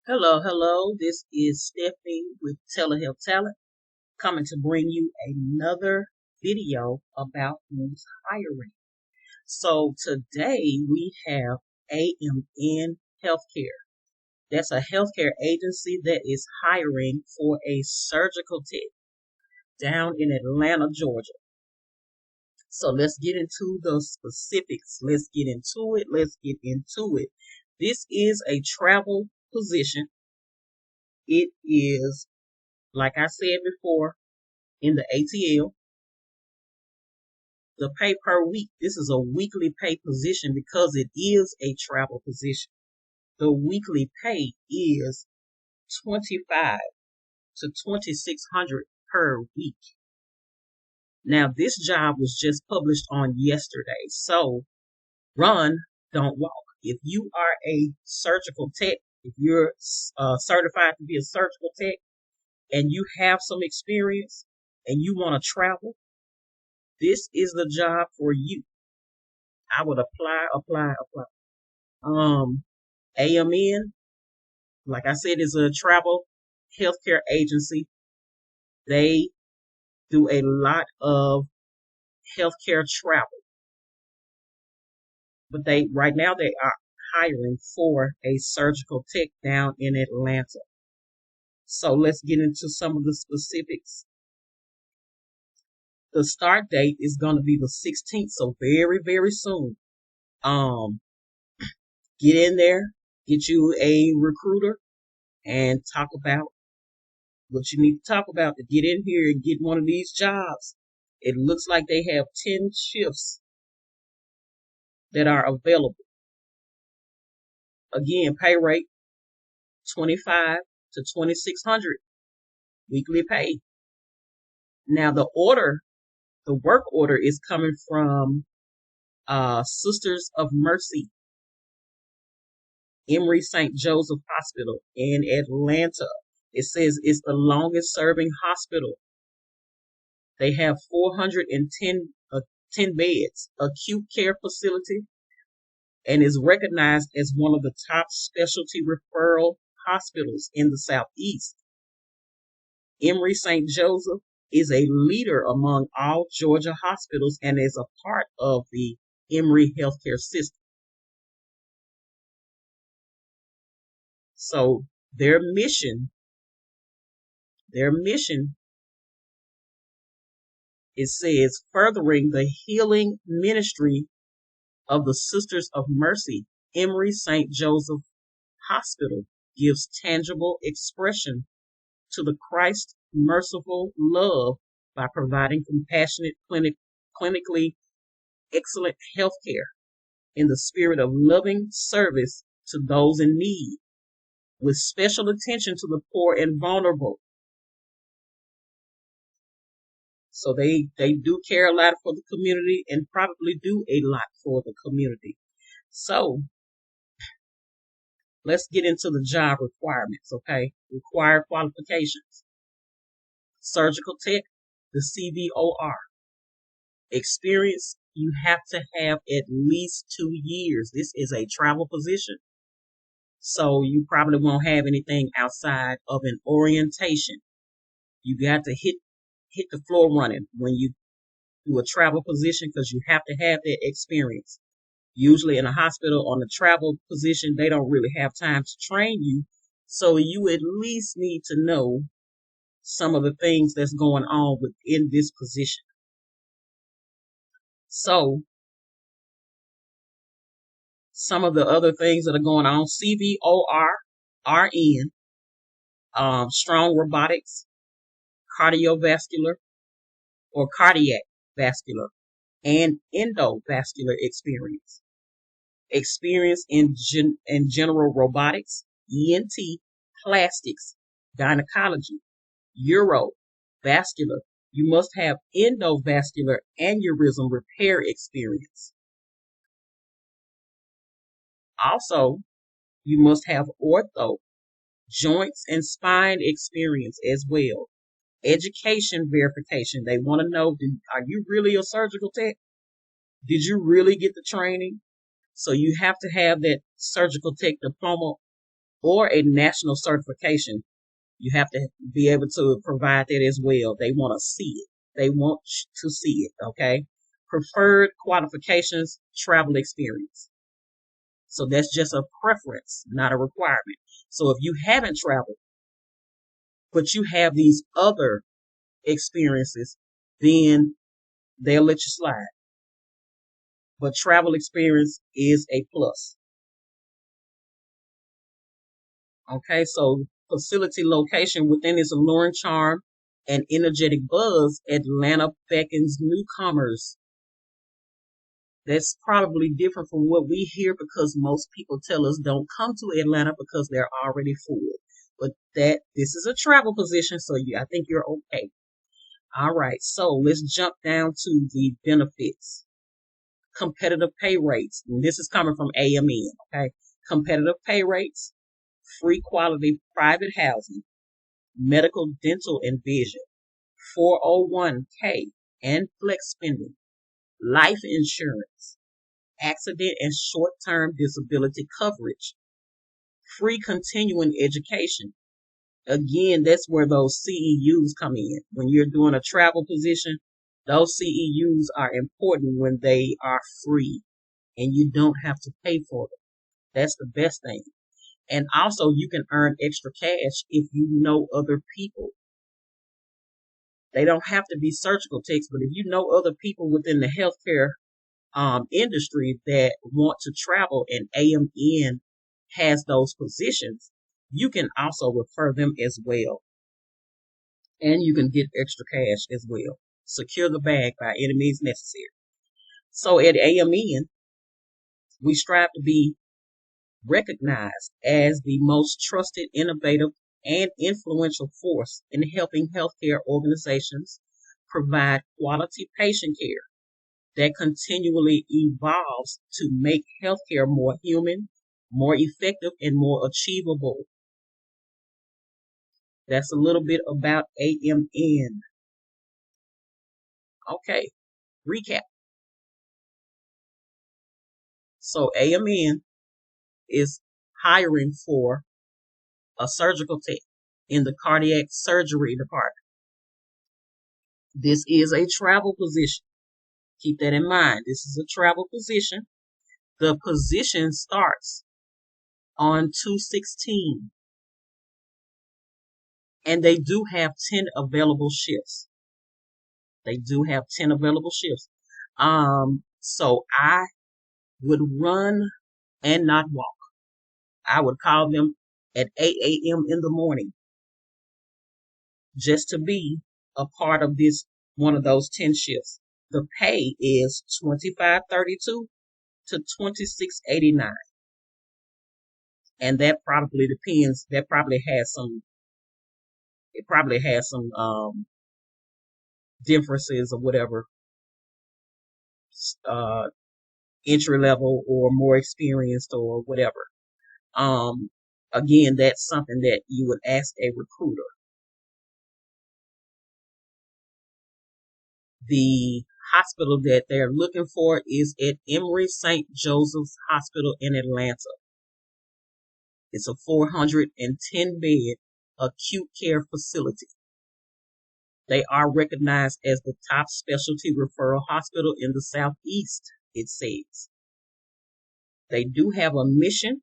Hello, hello. This is Stephanie with Telehealth Talent coming to bring you another video about who's hiring. So today we have AMN Healthcare. That's a healthcare agency that is hiring for a surgical tech down in Atlanta, Georgia. So let's get into the specifics. Let's get into it. Let's get into it. This is a travel position. It is, like I said before, in the ATL. The pay per week, this is a weekly pay position because it is a travel position. The weekly pay is 25 to 2600 per week. Now this job was just published on yesterday. So run, don't walk. If you are a surgical tech, if you're certified to be a surgical tech and you have some experience and you want to travel, this is the job for you. I would apply. AMN, like I said, is a travel healthcare agency. They do a lot of healthcare travel, but right now they are hiring for a surgical tech down in Atlanta. So let's get into some of the specifics. The start date is going to be the 16th, so very, very soon. Get in there, get you a recruiter, and talk about what you need to talk about to get in here and get one of these jobs. It looks like they have 10 shifts that are available. Again, pay rate 25 to 2600 weekly pay. Now the work order is coming from Sisters of Mercy, Emory St. Joseph Hospital in Atlanta. It says it's the longest serving hospital. They have 410 10 beds, acute care facility, and is recognized as one of the top specialty referral hospitals in the Southeast. Emory St. Joseph is a leader among all Georgia hospitals and is a part of the Emory healthcare system. So their mission it says furthering the healing ministry of the Sisters of Mercy. Emory St. Joseph Hospital gives tangible expression to the Christ merciful love by providing compassionate, clinically excellent health care in the spirit of loving service to those in need, with special attention to the poor and vulnerable. So they do care a lot for the community and probably do a lot for the community. So let's get into the job requirements, okay? Required qualifications. Surgical tech, the CVOR. Experience, you have to have at least 2 years. This is a travel position, so you probably won't have anything outside of an orientation. You got to hit the floor running when you do a travel position because you have to have that experience. Usually in a hospital on a travel position, they don't really have time to train you, so you at least need to know some of the things that's going on within this position. So some of the other things that are going on: CVOR, RN, strong robotics, cardiovascular or cardiac vascular, and endovascular experience. Experience in general robotics, ENT, plastics, gynecology, vascular. You must have endovascular aneurysm repair experience. Also, you must have ortho, joints and spine experience as well. Education verification. They want to know, are you really a surgical tech? Did you really get the training? So you have to have that surgical tech diploma or a national certification. You have to be able to provide that as well. They want to see it. They want to see it, okay? Preferred qualifications, travel experience. So that's just a preference, not a requirement. So if you haven't traveled, but you have these other experiences, then they'll let you slide. But travel experience is a plus. Okay, so facility location within its alluring charm and energetic buzz, Atlanta beckons newcomers. That's probably different from what we hear because most people tell us don't come to Atlanta because they're already full. But this is a travel position, so I think you're okay. All right, so let's jump down to the benefits. Competitive pay rates. And this is coming from AMN, okay? Competitive pay rates, free quality private housing, medical, dental, and vision, 401k and flex spending, life insurance, accident and short-term disability coverage, free continuing education. Again, that's where those CEUs come in. When you're doing a travel position, those CEUs are important when they are free and you don't have to pay for them. That's the best thing. And also, you can earn extra cash if you know other people. They don't have to be surgical techs, but if you know other people within the healthcare industry that want to travel and AMN has those positions, you can also refer them as well. And you can get extra cash as well. Secure the bag by any means necessary. So at AMN, we strive to be recognized as the most trusted, innovative, and influential force in helping healthcare organizations provide quality patient care that continually evolves to make healthcare more human, more effective, and more achievable. That's a little bit about AMN. Okay, recap. So AMN is hiring for a surgical tech in the cardiac surgery department. This is a travel position. Keep that in mind. This is a travel position. The position starts on 2/16, and they do have 10 available shifts. They do have 10 available shifts. So I would run and not walk. I would call them at 8 a.m. in the morning just to be a part of this, one of those 10 shifts. The pay is $25.32 to $26.89. And that probably depends. It probably has some differences or whatever, uh, entry level or more experienced or whatever. Again, that's something that you would ask a recruiter. The hospital that they're looking for is at Emory St. Joseph's Hospital in Atlanta. It's a 410-bed acute care facility. They are recognized as the top specialty referral hospital in the Southeast, it says. They do have a mission.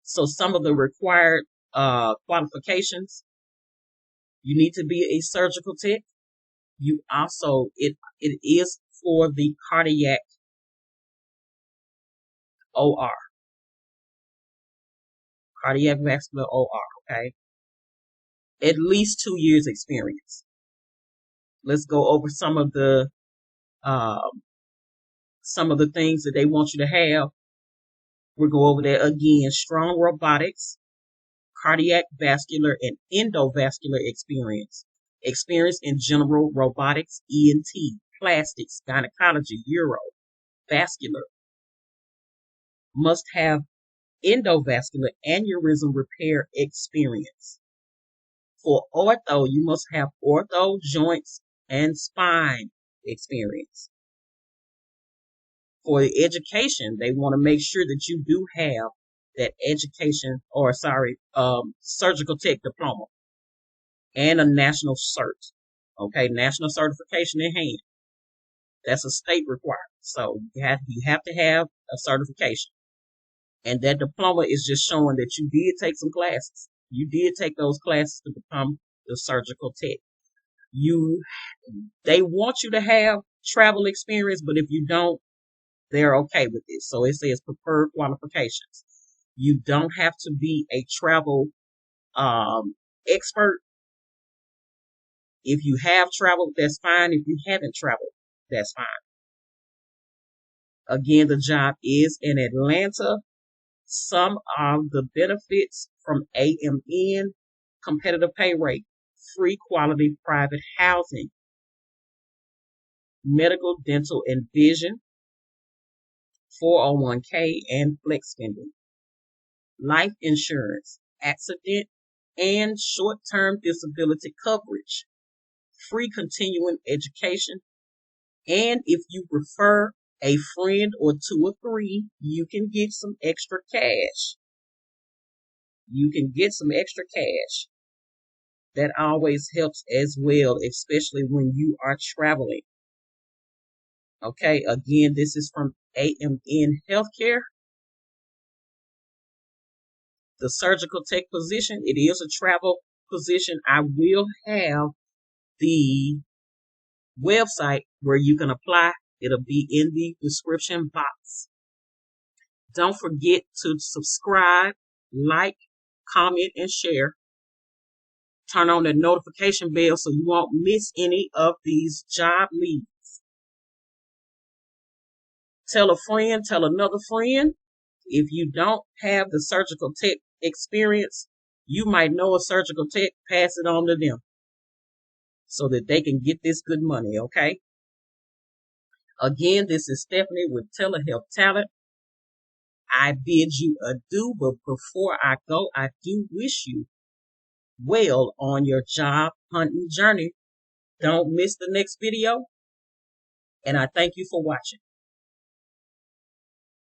So some of the required qualifications, you need to be a surgical tech. You also, it is for the cardiac OR, cardiac vascular OR, okay? At least 2 years experience. Let's go over some of the things that they want you to have. We'll go over that again. Strong robotics, cardiac vascular and endovascular experience. Experience in general robotics, ENT, plastics, gynecology, uro, vascular. Must have endovascular aneurysm repair experience. For ortho, you must have ortho, joints, and spine experience. For the education, they want to make sure that you do have that surgical tech diploma and a national cert. Okay, national certification in hand. That's a state requirement. So you have to have a certification. And that diploma is just showing that you did take some classes. You did take those classes to become the surgical tech. They want you to have travel experience, but if you don't, they're okay with it. So it says preferred qualifications. You don't have to be a travel expert. If you have traveled, that's fine. If you haven't traveled, that's fine. Again, the job is in Atlanta. Some of the benefits from AMN: competitive pay rate, free quality private housing, medical, dental, and vision, 401k and flex spending, life insurance, accident and short-term disability coverage, free continuing education, and if you prefer a friend or two or three, you can get some extra cash. You can get some extra cash. That always helps as well, especially when you are traveling. Okay, again, this is from AMN Healthcare. The surgical tech position, it is a travel position. I will have the website where you can apply. It'll be in the description box. Don't forget to subscribe, like, comment, and share. Turn on the notification bell so you won't miss any of these job leads. Tell a friend, tell another friend. If you don't have the surgical tech experience, you might know a surgical tech, pass it on to them so that they can get this good money, okay? Again, this is Stephanie with Telehealth Talent. I bid you adieu, but before I go, I do wish you well on your job hunting journey. Don't miss the next video, and I thank you for watching.